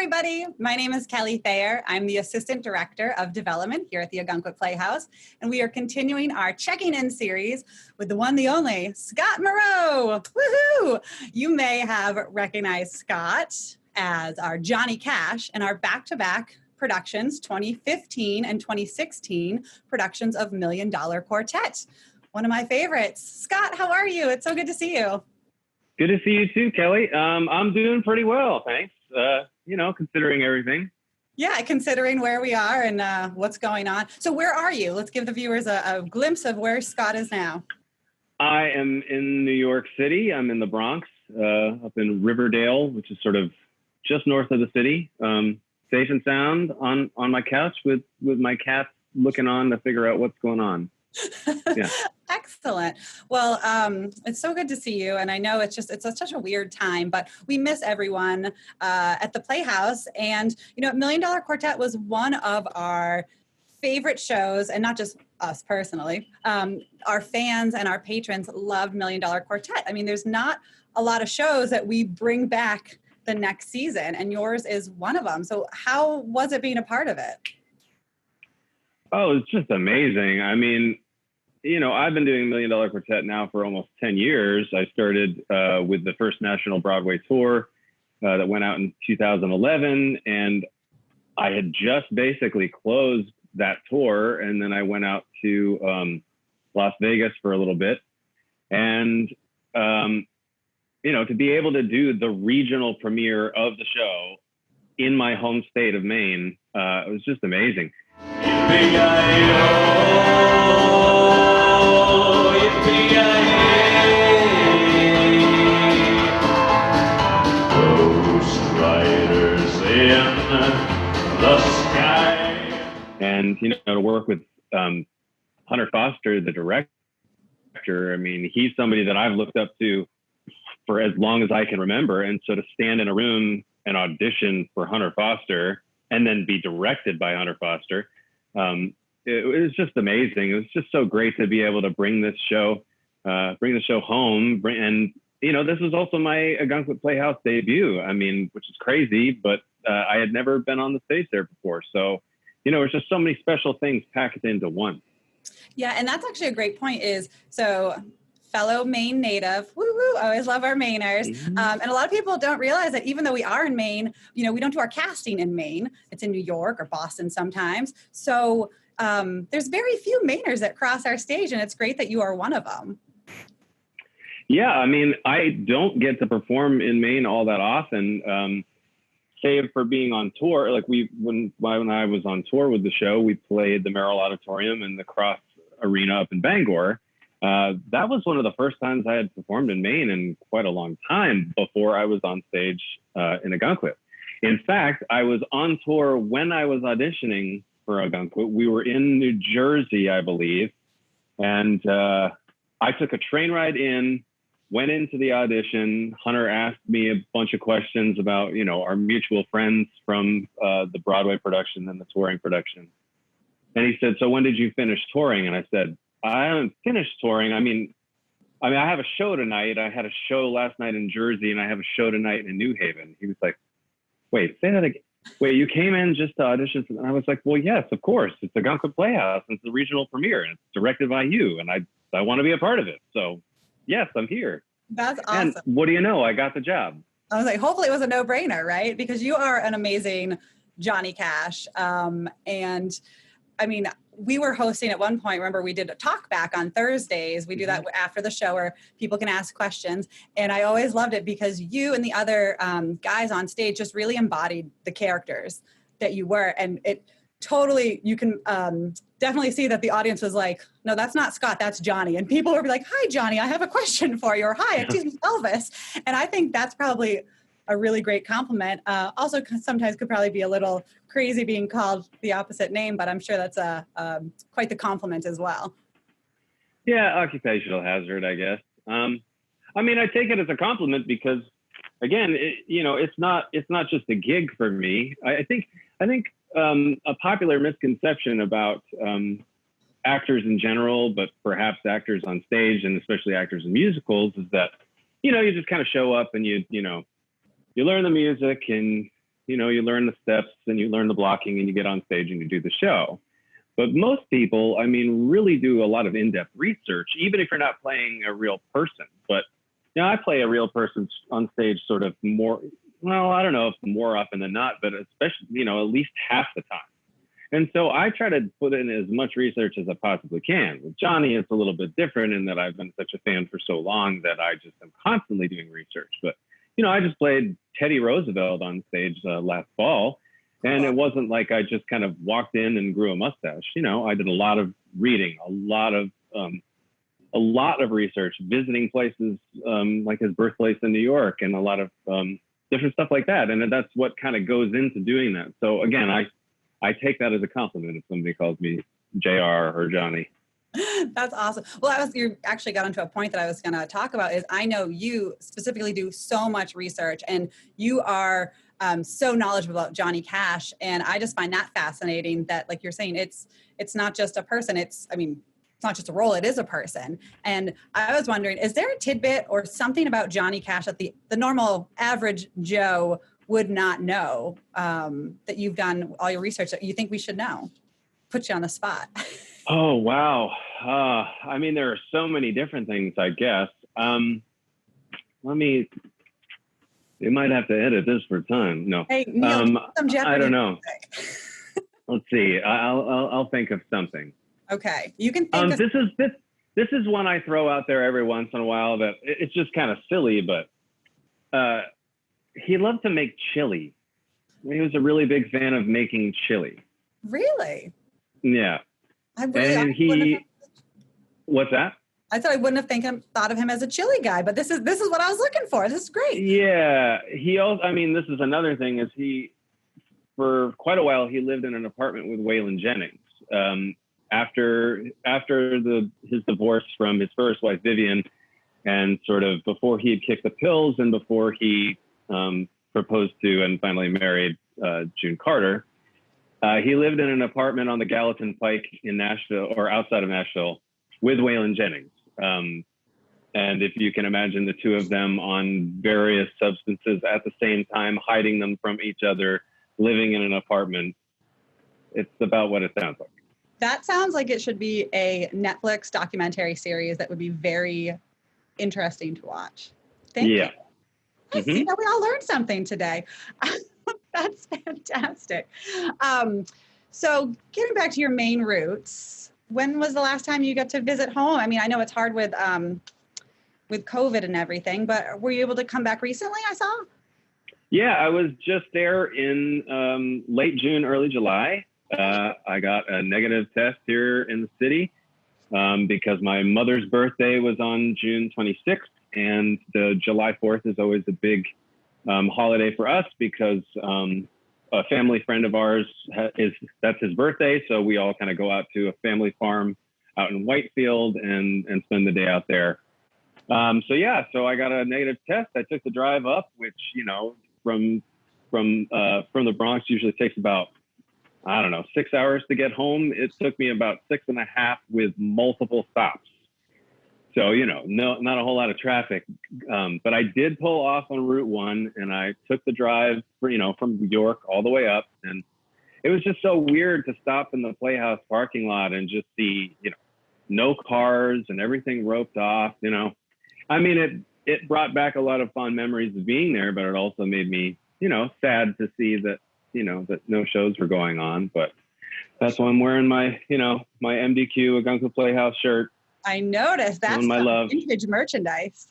everybody. My name is Kelly Thayer. I'm the Assistant Director of Development here at the Ogunquit Playhouse, and we are continuing our Checking In series with the one, the only, Scott Moreau. Woohoo! You may have recognized Scott as our Johnny Cash and our back-to-back productions, 2015 and 2016 productions of Million Dollar Quartet. One of my favorites. Scott, how are you? It's so good to see you. Good to see you too, Kelly. I'm doing pretty well, thanks. Considering everything. Yeah, considering where we are and what's going on. So where are you? Let's give the viewers a glimpse of where Scott is now. I am in New York City. I'm in the Bronx, up in Riverdale, which is sort of just north of the city. Safe and sound on my couch with my cats looking on to figure out what's going on. Yeah. Excellent. Well, it's so good to see you. And I know it's such a weird time, but we miss everyone at the Playhouse. And, Million Dollar Quartet was one of our favorite shows, and not just us personally. Our fans and our patrons loved Million Dollar Quartet. I mean, there's not a lot of shows that we bring back the next season, and yours is one of them. So how was it being a part of it? Oh, it's just amazing. I mean, I've been doing Million Dollar Quartet now for almost 10 years. I started with the first national Broadway tour that went out in 2011. And I had just basically closed that tour. And then I went out to Las Vegas for a little bit. And, to be able to do the regional premiere of the show in my home state of Maine, it was just amazing. And, to work with Hunter Foster, the director, I mean, he's somebody that I've looked up to for as long as I can remember. And so to stand in a room and audition for Hunter Foster and then be directed by Hunter Foster, it was just amazing. It was just so great to be able to bring the show home. And, this was also my Ogunquit Playhouse debut. I mean, which is crazy, but I had never been on the stage there before. So, it's just so many special things packed into one. Yeah, and that's actually a great point fellow Maine native, woo-woo, I always love our Mainers. Mm-hmm. And a lot of people don't realize that even though we are in Maine, we don't do our casting in Maine. It's in New York or Boston sometimes. So there's very few Mainers that cross our stage, and it's great that you are one of them. Yeah, I mean, I don't get to perform in Maine all that often, save for being on tour. Like when I was on tour with the show, we played the Merrill Auditorium and the Cross Arena up in Bangor. That was one of the first times I had performed in Maine in quite a long time before I was on stage in Ogunquit. In fact, I was on tour when I was auditioning for Ogunquit. We were in New Jersey, I believe, and I took a train ride in, went into the audition. Hunter asked me a bunch of questions about, our mutual friends from the Broadway production and the touring production. And he said, "So when did you finish touring?" And I said, "I haven't finished touring. I mean, I have a show tonight. I had a show last night in Jersey, and I have a show tonight in New Haven." He was like, "Wait, say that again. Wait, you came in just to audition?" And I was like, "Well, yes, of course. It's the Ogunquit Playhouse, and it's the regional premiere, and it's directed by you, and I want to be a part of it. So, yes, I'm here." That's awesome. And what do you know? I got the job. I was like, hopefully it was a no-brainer, right? Because you are an amazing Johnny Cash. And I mean, we were hosting at one point, remember we did a talk back on Thursdays. We do that after the show where people can ask questions. And I always loved it because you and the other guys on stage just really embodied the characters that you were. And it totally, you can definitely see that the audience was like, "No, that's not Scott, that's Johnny." And people would be like, "Hi, Johnny, I have a question for you," or "Hi, it's Elvis." And I think that's probably a really great compliment. Also, sometimes could probably be a little crazy being called the opposite name, but I'm sure that's quite the compliment as well. Yeah, occupational hazard, I guess. I take it as a compliment because, again, it's not just a gig for me. I think a popular misconception about actors in general, but perhaps actors on stage and especially actors in musicals, is that you just kind of show up and you learn the music and you know, you learn the steps and you learn the blocking and you get on stage and you do the show. But most people, I mean, really do a lot of in-depth research, even if you're not playing a real person. But, you know, I play a real person on stage sort of more, well, I don't know if more often than not, but especially, you know, at least half the time. And so I try to put in as much research as I possibly can. With Johnny, it's a little bit different in that I've been such a fan for so long that I just am constantly doing research. But, you know, I just played Teddy Roosevelt on stage last fall. And it wasn't like I just kind of walked in and grew a mustache. You know, I did a lot of reading, a lot of research, visiting places like his birthplace in New York, and a lot of different stuff like that. And that's what kind of goes into doing that. So again, I take that as a compliment if somebody calls me JR or Johnny. That's awesome. Well, you actually got onto a point that I was going to talk about is I know you specifically do so much research and you are so knowledgeable about Johnny Cash. And I just find that fascinating that, like you're saying, it's not just a person. It's not just a role, it is a person. And I was wondering, is there a tidbit or something about Johnny Cash that the normal average Joe would not know that you've done all your research that you think we should know? Put you on the spot. Oh, wow. I mean, there are so many different things, I guess. You might have to edit this for time. No. Hey, Neil, some Jeopardy. I don't know. Let's see. I'll think of something. Okay. You can think of this is one I throw out there every once in a while that it's just kind of silly, but he loved to make chili. He was a really big fan of making chili. Really? Yeah. What's that? I thought I wouldn't have thought of him as a chili guy, but this is what I was looking for. This is great. Yeah. He also, I mean, this is another thing is for quite a while, he lived in an apartment with Waylon Jennings. After his divorce from his first wife, Vivian, and sort of before he had kicked the pills and before he proposed to and finally married June Carter, he lived in an apartment on the Gallatin Pike in Nashville or outside of Nashville with Waylon Jennings. And if you can imagine the two of them on various substances at the same time, hiding them from each other, living in an apartment, it's about what it sounds like. That sounds like it should be a Netflix documentary series that would be very interesting to watch. Thank you. Mm-hmm. See that we all learned something today. That's fantastic. So getting back to your Maine roots, when was the last time you got to visit home? I mean, I know it's hard with COVID and everything, but were you able to come back recently, I saw? Yeah, I was just there in late June, early July. I got a negative test here in the city because my mother's birthday was on June 26th, and the July 4th is always a big holiday for us because a family friend of ours that's his birthday. So we all kind of go out to a family farm out in Whitefield and spend the day out there. So I got a negative test. I took the drive up, which, you know, from the Bronx usually takes about, 6 hours to get home. It took me about 6.5 with multiple stops. So, you know, not a whole lot of traffic. But I did pull off on Route 1 and I took the drive, from New York all the way up. And it was just so weird to stop in the Playhouse parking lot and just see, no cars and everything roped off, I mean, it brought back a lot of fond memories of being there, but it also made me, sad to see that, that no shows were going on. But that's why I'm wearing my, my MDQ Ogunquit Playhouse shirt. I noticed that's my love. Vintage merchandise.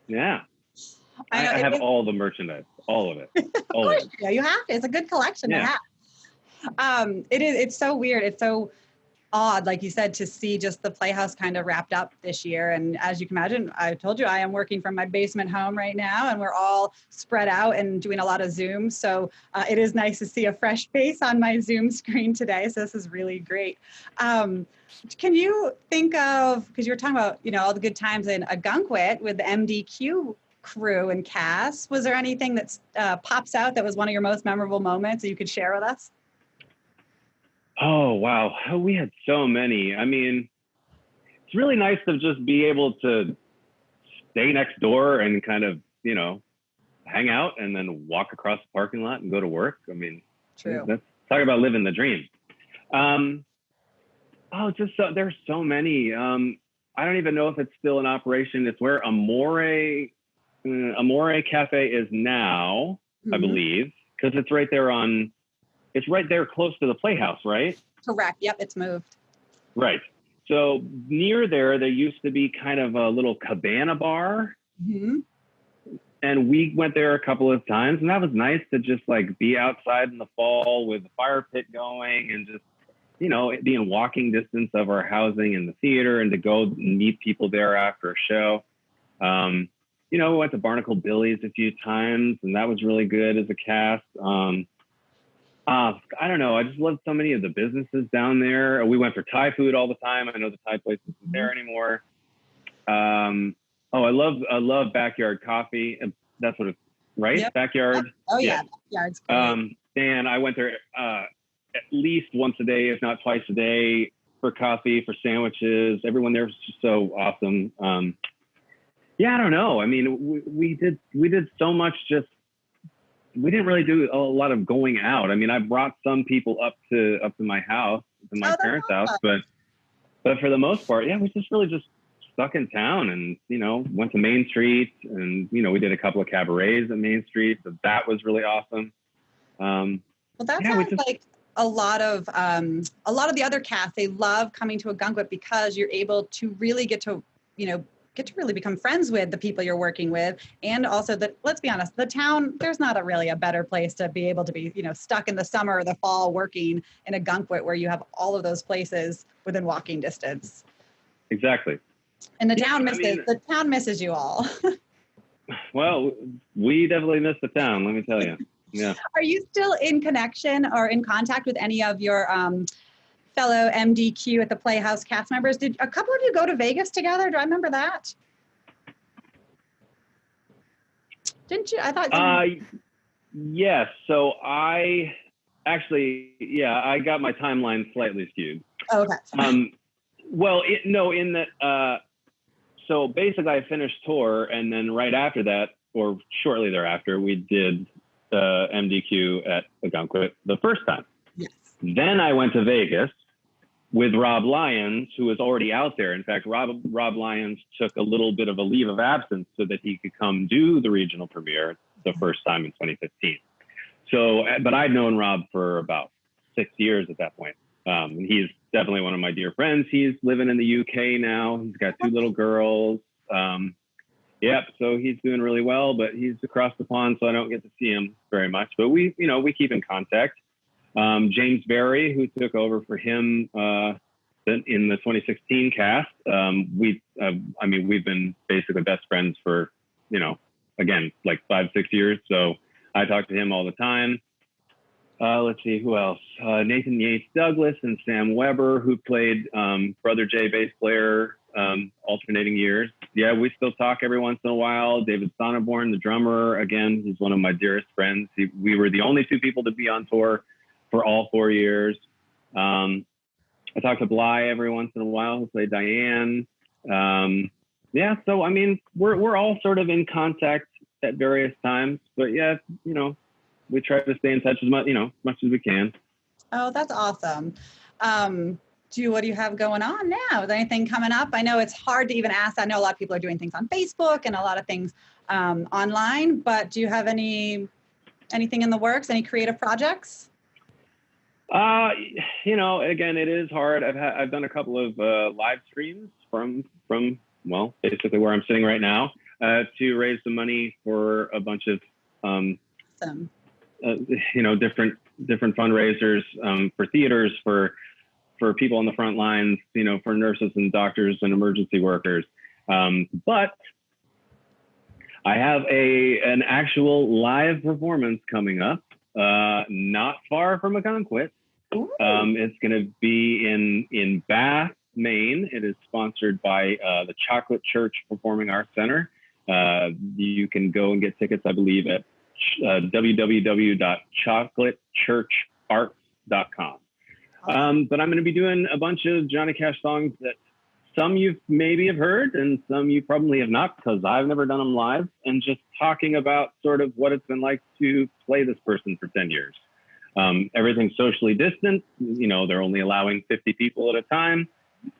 Yeah. I have all the merchandise, all of it. Of course, you have to. It's a good collection to have. It's so weird. It's so odd, like you said, to see just the Playhouse kind of wrapped up this year. And as you can imagine, I told you I am working from my basement home right now, and we're all spread out and doing a lot of Zoom. So it is nice to see a fresh face on my Zoom screen today. So this is really great. Can you think of, because you were talking about, all the good times in Ogunquit with the MDQ crew and cast, was there anything that pops out that was one of your most memorable moments that you could share with us? Oh, wow. We had so many. I mean, it's really nice to just be able to stay next door and kind of, hang out and then walk across the parking lot and go to work. I mean, True. That's talk about living the dream. There's so many. I don't even know if it's still in operation. It's where Amore Cafe is now, I believe, because it's right there close to the Playhouse, right? Correct. Yep, it's moved. Right. So near there used to be kind of a little cabana bar. Mm-hmm. And we went there a couple of times, and that was nice to just like be outside in the fall with the fire pit going and just, be in walking distance of our housing and the theater, and to go meet people there after a show. We went to Barnacle Billy's a few times, and that was really good as a cast. I don't know. I just love so many of the businesses down there. We went for Thai food all the time. I know the Thai place isn't there anymore. I love Backyard Coffee. That's what it's, right? Yep. Backyard. Yep. Oh yeah. Backyard's great. And I went there at least once a day, if not twice a day, for coffee, for sandwiches. Everyone there was just so awesome. I don't know. I mean, we did so much. We didn't really do a lot of going out. I mean, I brought some people up to my house, to my parents' house, but for the most part, we just stuck in town and, went to Main Street, and, we did a couple of cabarets at Main Street. So that was really awesome. Well, that sounds like a lot of the other casts, they love coming to Ogunquit because you're able to really get to really become friends with the people you're working with. And also let's be honest, the town, there's not really a better place to be able to be, stuck in the summer or the fall working in Ogunquit, where you have all of those places within walking distance. Exactly. And the town misses you all. Well, we definitely miss the town, let me tell you. Yeah. Are you still in connection or in contact with any of your fellow MDQ at the Playhouse cast members? Did a couple of you go to Vegas together? Do I remember that? Didn't you? I thought. Yes. So I got my timeline slightly skewed. Oh, okay. So basically I finished tour, and then right after that, or shortly thereafter, we did MDQ at Ogunquit the first time. Yes. Then I went to Vegas with Rob Lyons, who was already out there. In fact, Rob Lyons took a little bit of a leave of absence so that he could come do the regional premiere the first time in 2015. So, but I'd known Rob for about 6 years at that point. He's definitely one of my dear friends. He's living in the UK now. He's got 2 little girls. So he's doing really well, but he's across the pond, so I don't get to see him very much. But we keep in contact. James Berry, who took over for him in the 2016 cast, we've been basically best friends for, again, like 5-6 years. So I talk to him all the time. Let's see, who else? Nathan Yates Douglas and Sam Weber, who played Brother Jay bass player, alternating years. Yeah, we still talk every once in a while. David Sonneborn, the drummer, again, he's one of my dearest friends. We were the only 2 people to be on tour for all 4 years. I talk to Bly every once in a while, who played Diane. So I mean, we're all sort of in contact at various times, but we try to stay in touch as much as we can. Oh, that's awesome. What do you have going on now? Is anything coming up? I know it's hard to even ask. I know a lot of people are doing things on Facebook and a lot of things online, but do you have anything in the works? Any creative projects? Again, it is hard. I've done a couple of live streams from basically where I'm sitting right now to raise some money for a bunch of Awesome. Different fundraisers for theaters, for people on the front lines, for nurses and doctors and emergency workers. But I have an actual live performance coming up, not far from Ogunquit. It's going to be in Bath, Maine. It is sponsored by the Chocolate Church Performing Arts Center. You can go and get tickets, I believe, at www.chocolatechurcharts.com. But I'm going to be doing a bunch of Johnny Cash songs that some you maybe have heard and some you probably have not, because I've never done them live, and just talking about sort of what it's been like to play this person for 10 years. Everything's socially distant. You know, they're only allowing 50 people at a time.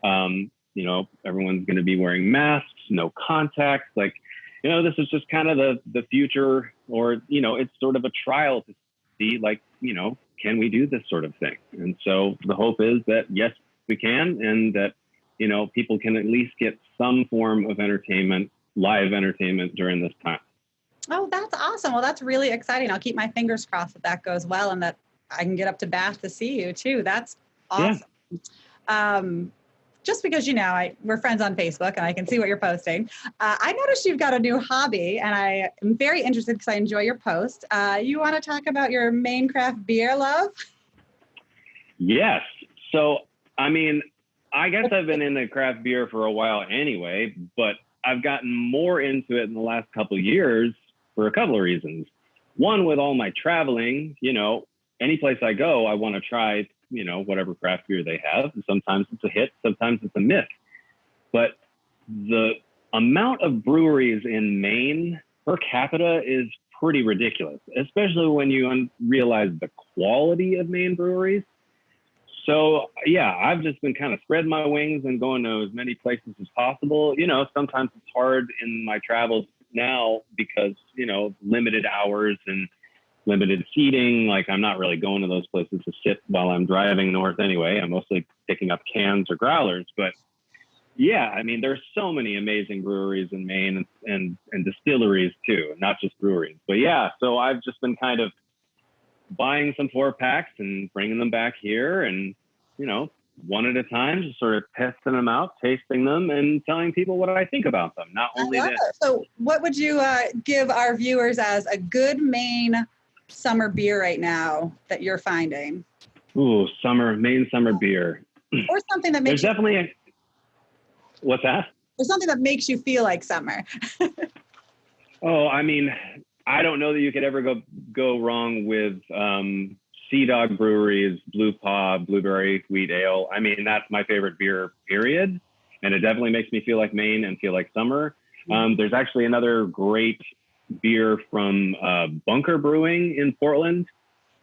You know, everyone's going to be wearing masks, no contact. Like, you know, this is just kind of the future, or, you know, it's sort of a trial to see, like, you know, can we do this sort of thing? And so the hope is that, yes, we can, and that, you know, people can at least get some form of entertainment, live entertainment during this time. Oh, that's awesome. Well, that's really exciting. I'll keep my fingers crossed that that goes well and that I can get up to Bath to see you too. That's awesome. Yeah. Just because, you know, we're friends on Facebook and I can see what you're posting. I noticed you've got a new hobby, and I am very interested because I enjoy your post. You want to talk about your Maine craft beer love? Yes. So, I mean, I guess I've been into craft beer for a while anyway, but I've gotten more into it in the last couple of years for a couple of reasons. One, with all my traveling, you know, any place I go, I want to try, you know, whatever craft beer they have. Sometimes it's a hit, sometimes it's a miss. But the amount of breweries in Maine per capita is pretty ridiculous, especially when you realize the quality of Maine breweries. So, yeah, I've just been kind of spreading my wings and going to as many places as possible. You know, sometimes it's hard in my travels now because, you know, limited hours and limited seating. Like, I'm not really going to those places to sit while I'm driving north anyway. I'm mostly picking up cans or growlers. But yeah, I mean, there's so many amazing breweries in Maine and distilleries too, not just breweries. But yeah, so I've just been kind of buying some 4-packs and bringing them back here, and, you know, one at a time, just sort of testing them out, tasting them, and telling people what I think about them. Not only that. So what would you give our viewers as a good Maine summer beer right now that you're finding? Ooh, Maine summer beer. Or something that makes There's definitely what's that? Or something that makes you feel like summer. Oh, I mean, I don't know that you could ever go wrong with Sea Dog Brewery's Blue Paw Blueberry Wheat Ale. I mean, that's my favorite beer, period. And it definitely makes me feel like Maine and feel like summer. There's actually another great beer from Bunker Brewing in Portland.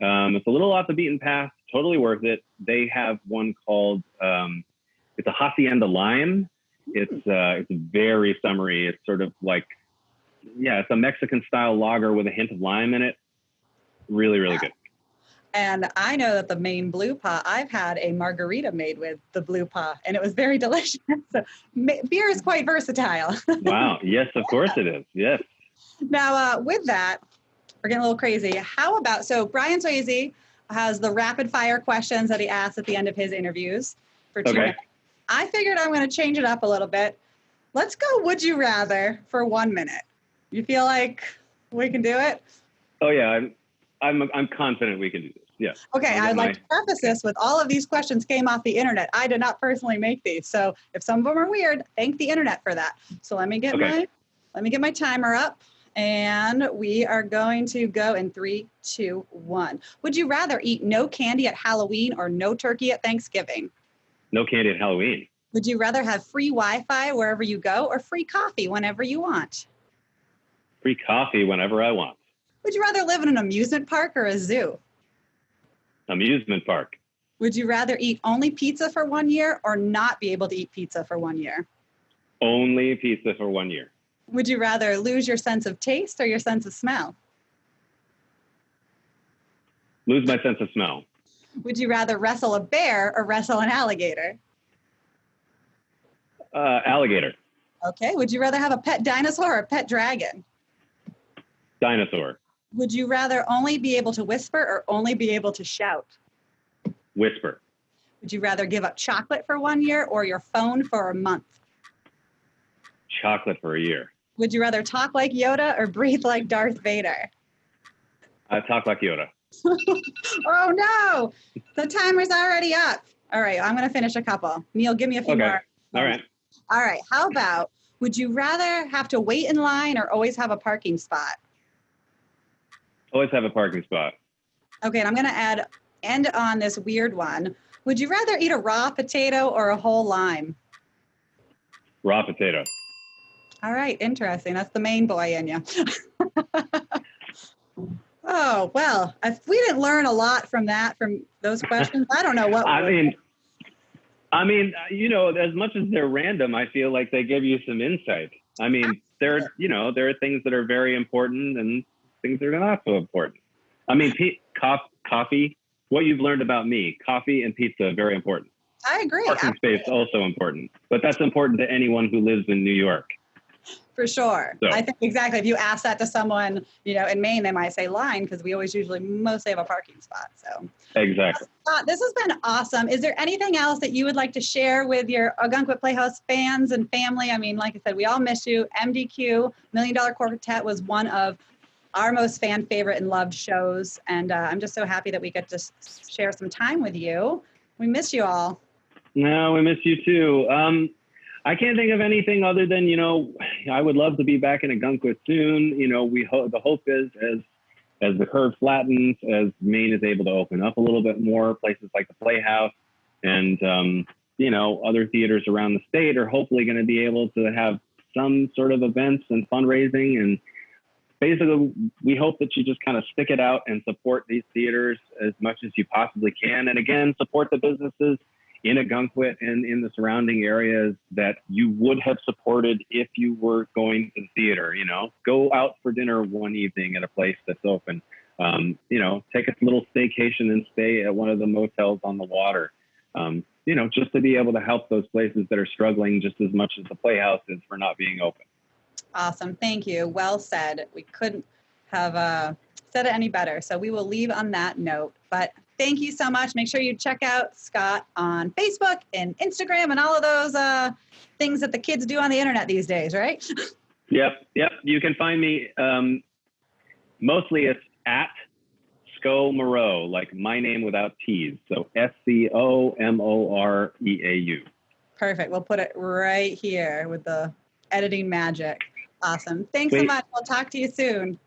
It's a little off the beaten path, totally worth it. They have one called, it's a Hacienda Lime. It's very summery. It's sort of like, yeah, it's a Mexican style lager with a hint of lime in it. Really, really good. And I know that the Maine Blue Paw, I've had a margarita made with the Blue Paw, and it was very delicious. So beer is quite versatile. Wow. Yes, of course it is. Yes. Now, with that, we're getting a little crazy. How about, so Brian Swayze has the rapid fire questions that he asks at the end of his interviews for 2 minutes. I figured I'm going to change it up a little bit. Let's go would you rather for 1 minute. You feel like we can do it? Oh yeah, I'm confident we can do this. Yeah. Okay, I'd like to preface this with all of these questions came off the internet. I did not personally make these, so if some of them are weird, thank the internet for that. So let me get my timer up, and we are going to go in 3, 2, 1. Would you rather eat no candy at Halloween or no turkey at Thanksgiving? No candy at Halloween. Would you rather have free Wi-Fi wherever you go or free coffee whenever you want? Free coffee whenever I want. Would you rather live in an amusement park or a zoo? Amusement park. Would you rather eat only pizza for 1 year or not be able to eat pizza for 1 year? Only pizza for 1 year. Would you rather lose your sense of taste or your sense of smell? Lose my sense of smell. Would you rather wrestle a bear or wrestle an alligator? Alligator. Okay. Would you rather have a pet dinosaur or a pet dragon? Dinosaur. Would you rather only be able to whisper or only be able to shout? Whisper. Would you rather give up chocolate for 1 year or your phone for a month? Chocolate for a year. Would you rather talk like Yoda or breathe like Darth Vader? Talk like Yoda. Oh no, the timer's already up. All right, I'm going to finish a couple. Neil, give me a few more. All right. All right, how about, would you rather have to wait in line or always have a parking spot? Always have a parking spot. Okay, and I'm going to end on this weird one. Would you rather eat a raw potato or a whole lime? Raw potato. All right, interesting. That's the Maine boy in you. Oh, well, if we didn't learn a lot from those questions, I don't know what we would. I mean, you know, as much as they're random, I feel like they give you some insight. I mean, there are things that are very important and things that are not so important. I mean, coffee, what you've learned about me, coffee and pizza, very important. I agree. Parking space, also important. But that's important to anyone who lives in New York. For sure. So. I think exactly. If you ask that to someone, you know, in Maine, they might say line because we always usually mostly have a parking spot. So exactly. Scott, this has been awesome. Is there anything else that you would like to share with your Ogunquit Playhouse fans and family? I mean, like I said, we all miss you. MDQ, Million Dollar Quartet, was one of our most fan favorite and loved shows. And I'm just so happy that we get to share some time with you. We miss you all. No, we miss you too. I can't think of anything other than, you know, I would love to be back in Ogunquit soon. You know, the hope is as the curve flattens, as Maine is able to open up a little bit more, places like the Playhouse and, you know, other theaters around the state are hopefully going to be able to have some sort of events and fundraising. And basically, we hope that you just kind of stick it out and support these theaters as much as you possibly can. And again, support the businesses in Ogunquit and in the surrounding areas that you would have supported if you were going to the theater. You know, go out for dinner one evening at a place that's open. You know, take a little staycation and stay at one of the motels on the water. You know, just to be able to help those places that are struggling just as much as the Playhouse is for not being open. Awesome. Thank you. Well said. We couldn't have said it any better. So we will leave on that note. But thank you so much. Make sure you check out Scott on Facebook and Instagram and all of those things that the kids do on the internet these days, right? Yep. You can find me, mostly it's at Scott Moreau, like my name without T's. So SCOMOREAU. Perfect. We'll put it right here with the editing magic. Awesome. Thanks so much. We'll talk to you soon.